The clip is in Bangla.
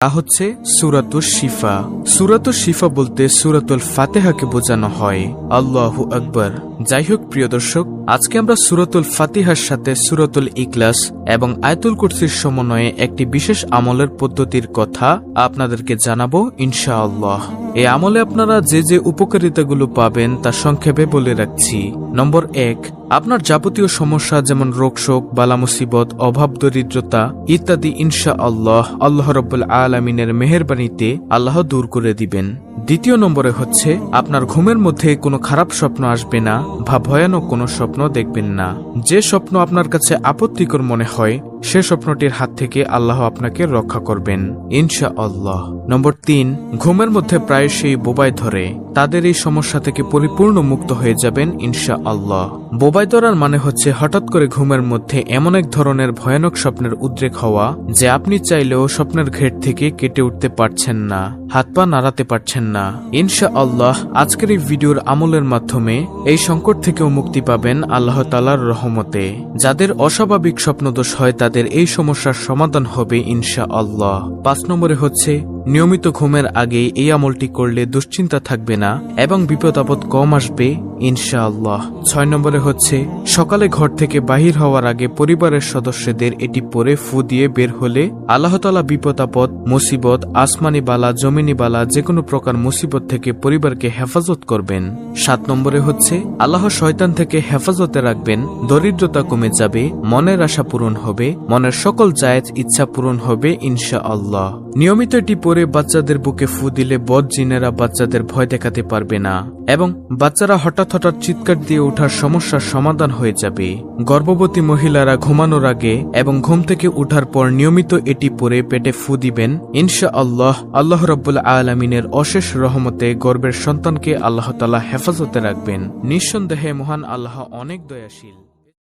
তা হচ্ছে সূরাতুশ শিফা। সূরাতুশ শিফা বলতে সূরাতুল ফাতিহাকে বোঝানো হয়। আল্লাহু আকবার। যাই হোক প্রিয় দর্শক, আজকে আমরা সূরাতুল ফাতিহার সাথে সূরাতুল ইখলাস এবং আয়াতুল কুরসির সমন্বয়ে একটি বিশেষ আমলের পদ্ধতির কথা আপনাদেরকে জানাবো ইনশাআল্লাহ। এই আমলে আপনারা যে যে উপকারিতাগুলো পাবেন তা সংক্ষেপে বলে রাখছি। নম্বর 1, আপনার যাবতীয় সমস্যা যেমন রোগশোক, বালা মুসিবত, অভাব দরিদ্রতা ইত্যাদি ইনশাআল্লাহ আল্লাহ রাব্বুল আলামিনের মেহেরবানিতে আল্লাহ দূর করে দিবেন। দ্বিতীয় নম্বরে হচ্ছে আপনার ঘুমের মধ্যে কোনো খারাপ স্বপ্ন আসবে না বা ভয়ানক কোনো স্বপ্ন দেখবেন না। যে স্বপ্ন আপনার কাছে আপত্তিকর মনে হয় সে স্বপ্নটির হাত থেকে আল্লাহ আপনাকে রক্ষা করবেন ইনশাআল্লাহ। নম্বর 3, ঘুমের মধ্যে প্রায়শই বোবায় ধরে, তাদের এই সমস্যা থেকে পরিপূর্ণ মুক্ত হয়ে যাবেন ইনশাআল্লাহ। বোবায় ধরার মানে হচ্ছে হঠাৎ করে ঘুমের মধ্যে এমন এক ধরনের ভয়ানক স্বপ্নের উদ্রেক হওয়া যে আপনি চাইলেও স্বপ্নের ঘের থেকে কেটে উঠতে পারছেন না, হাত পা নাড়াতে পারছেন না। ইনশাআল্লাহ আজকের এই ভিডিওর আমলের মাধ্যমে এই সংকট থেকেও মুক্তি পাবেন আল্লাহ তাআলার রহমতে। যাদের অস্বাভাবিক স্বপ্নদোষ হয় তাদের এই সমস্যার সমাধান হবে ইনশাআল্লাহ। 5 নম্বরে হচ্ছে নিয়মিত ঘুমের আগে এই আমলটি করলে দুশ্চিন্তা থাকবে না এবং বিপদ আপদ কম আসবে ইনশাআল্লাহ। 6 নম্বরে হচ্ছে সকালে ঘর থেকে বাহির হওয়ার আগে পরিবারের সদস্যদের এটি পরে ফু দিয়ে বের হলে আল্লাহ তাআলা বিপদ আপদ, মুসিবত, আসমানি বালা, জমিনি বালা যে কোনো প্রকার মুসিবত থেকে পরিবারকে হেফাজত করবেন। 7 নম্বরে হচ্ছে আল্লাহ শয়তান থেকে হেফাজতে রাখবেন, দরিদ্রতা কমে যাবে, মনের আশা পূরণ হবে, মনের সকল জায়েজ ইচ্ছা পূরণ হবে ইনশাআল্লাহ। নিয়মিত এটি পরে বাচ্চাদের বুকে ফু দিলে বদ জিনেরা বাচ্চাদের ভয় দেখাতে পারবে না এবং বাচ্চারা হঠাৎ চিৎকার দিয়ে ওঠার সমস্যার সমাধান হয়ে যাবে। গর্ভবতী মহিলারা ঘুমানোর আগে এবং ঘুম থেকে উঠার পর নিয়মিত এটি পরে পেটে ফু দিবেন ইনশাআল্লাহ। আল্লাহ রাব্বুল আলামিনের অশেষ রহমতে গর্ভের সন্তানকে আল্লাহ তাআলা হেফাজতে রাখবেন। নিঃসন্দেহে মহান আল্লাহ অনেক দয়াশীল।